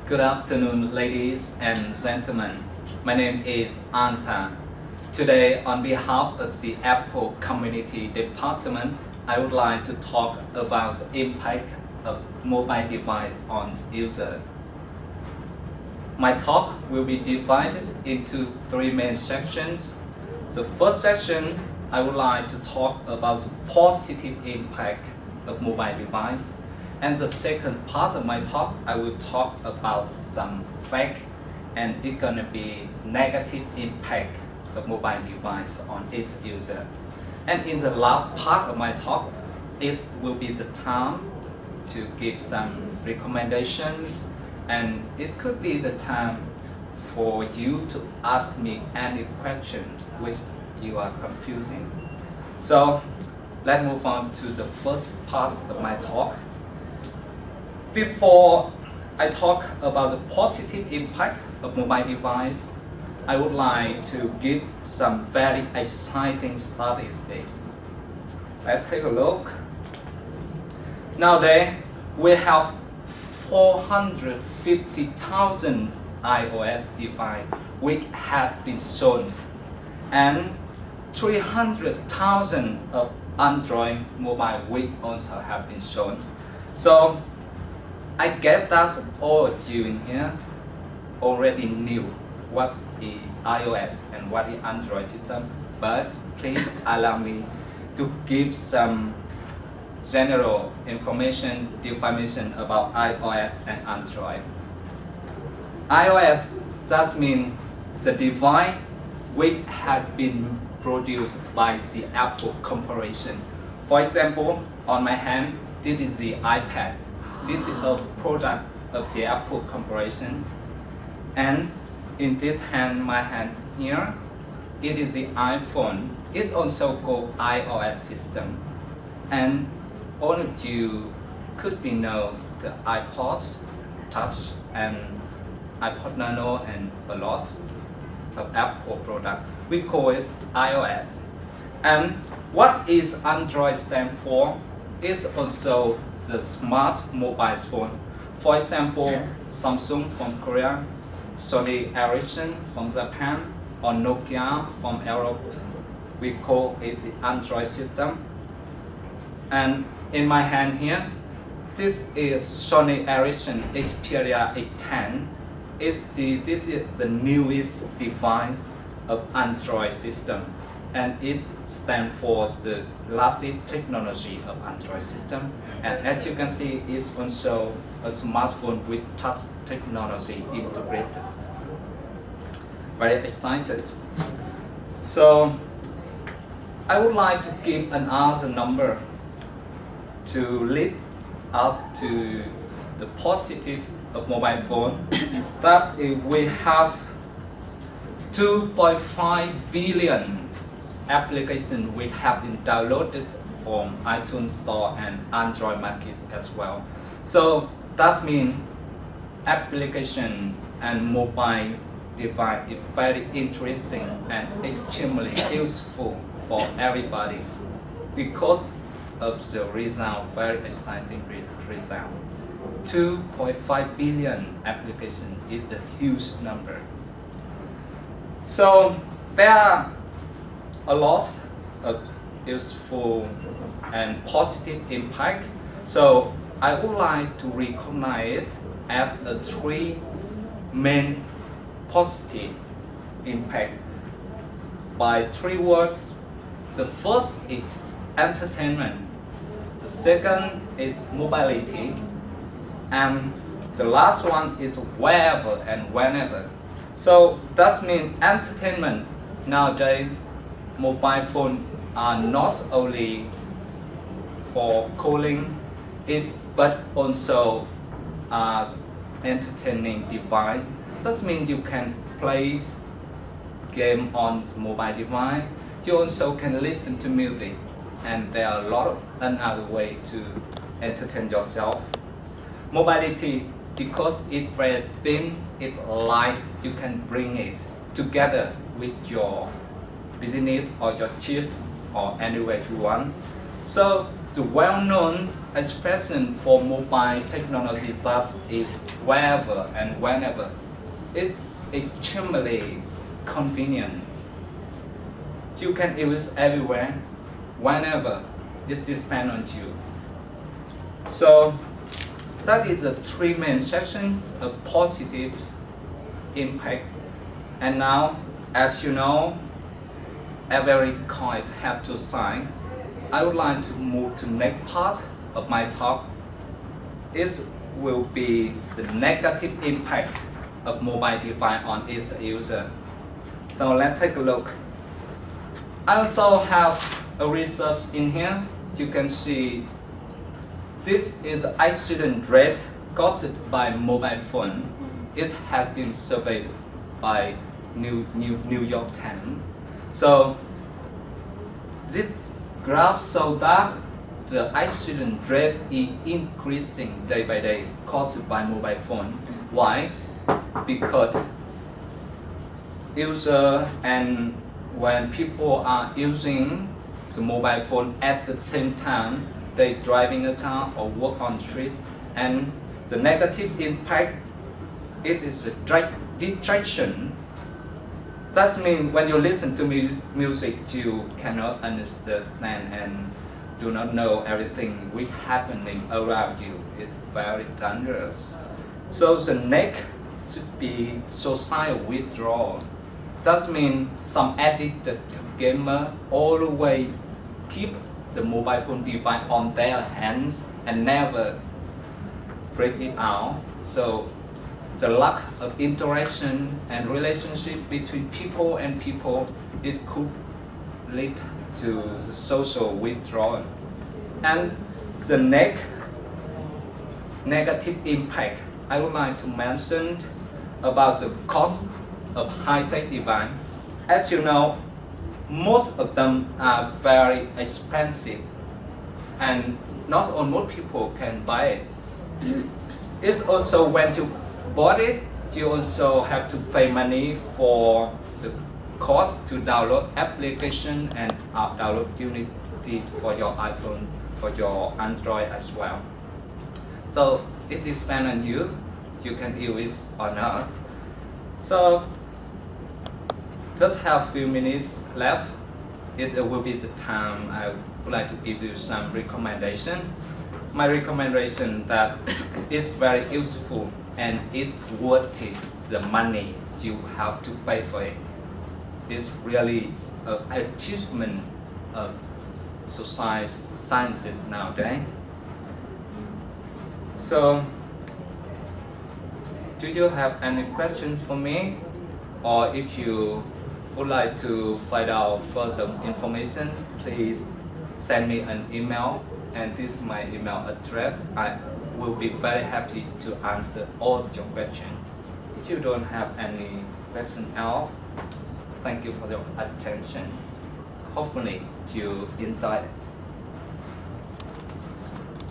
Good afternoon, ladies and gentlemen. My name is Anta. Today, on behalf of the Apple Community Department, I would like to talk about the impact of mobile device on user. My talk will be divided into three main sections. The first section, I would like to talk about the positive impact of mobile device. And the second part of my talk, I will talk about some fact and it's gonna be negative impact of mobile device on its user. And in the last part of my talk, it will be the time to give some recommendations, and it could be the time for you to ask me any question which you are confusing. So let's move on to the first part of my talk. Before I talk about the positive impact of mobile device, I would like to give some very exciting statistics. Let's take a look. Nowadays, we have 450,000 iOS devices which have been sold, and 300,000 of Android mobile which also have been sold. So I guess that all of you in here already knew what is iOS and what is Android system, but please allow me to give some general information, definition about iOS and Android. iOS does mean the device which has been produced by the Apple Corporation. For example, on my hand, this is the iPad. This is a product of the Apple Corporation. And in this hand, my hand here, it is the iPhone. It's also called iOS system. And all of you could be know the iPods Touch and iPod Nano and a lot of Apple product. We call it iOS. And what is Android stand for? It's also the smart mobile phone. For example, Samsung from Korea, Sony Ericsson from Japan, or Nokia from Europe. We call it the Android system. And in my hand here, this is Sony Ericsson Xperia 810. This is the newest device of Android system, and it stands for the latest technology of Android system. And as you can see, it's also a smartphone with touch technology integrated. Very excited. So I would like to give another number to lead us to the positive of mobile phone. That's if we have 2.5 billion applications which have been downloaded from iTunes Store and Android markets as well. So that means application and mobile device is very interesting and extremely useful for everybody because of the result, very exciting result. 2.5 billion applications is a huge number. So there are a lot of useful and positive impact. So I would like to recognize as a three main positive impact by three words. The first is entertainment. The second is mobility. And the last one is wherever and whenever. So that means entertainment. Nowadays, mobile phones are not only for calling, but also entertaining device. That means you can play game on the mobile device. You also can listen to music, and there are a lot of another way to entertain yourself. Mobility, because it's very thin, it's light, you can bring it together with your business or your chief or anywhere you want. So the well-known expression for mobile technology thus is wherever and whenever. It's extremely convenient. You can use everywhere, whenever. It depends on you. So that is the three main section of positive impact. And now, as you know, every coin has two sides. I would like to move to the next part of my talk. It will be the negative impact of mobile device on its user. So let's take a look. I also have a research in here. You can see this is accident rate caused by mobile phone. It has been surveyed by New York Times. So this graph shows that the accident rate is increasing day by day caused by mobile phone. Why? Because user and when people are using the mobile phone at the same time, they driving a car or walk on the street, and the negative impact, it is a distraction. That means when you listen to music, you cannot understand and do not know everything which happening around you. It's very dangerous. So the next should be social withdrawal. That means some addicted gamer always keep the mobile phone device on their hands and never break it out. So the lack of interaction and relationship between people and people, it could lead to the social withdrawal. And the next negative impact I would like to mention about the cost of high-tech device. As you know, most of them are very expensive, and not almost people can buy it. It's also when you bought it, you also have to pay money for the cost to download application and download Unity for your iPhone, for your Android as well. So it depends on you. You can use it or not. So just have few minutes left. It will be the time I would like to give you some recommendation. My recommendation that it's very useful and it's worth it, the money you have to pay for it. It's really an achievement of social sciences nowadays. So, do you have any questions for me? Or if you would like to find out further information, please send me an email, and this is my email address. I will be very happy to answer all your questions. If you don't have any question else, thank you for your attention. Hopefully you enjoyed it.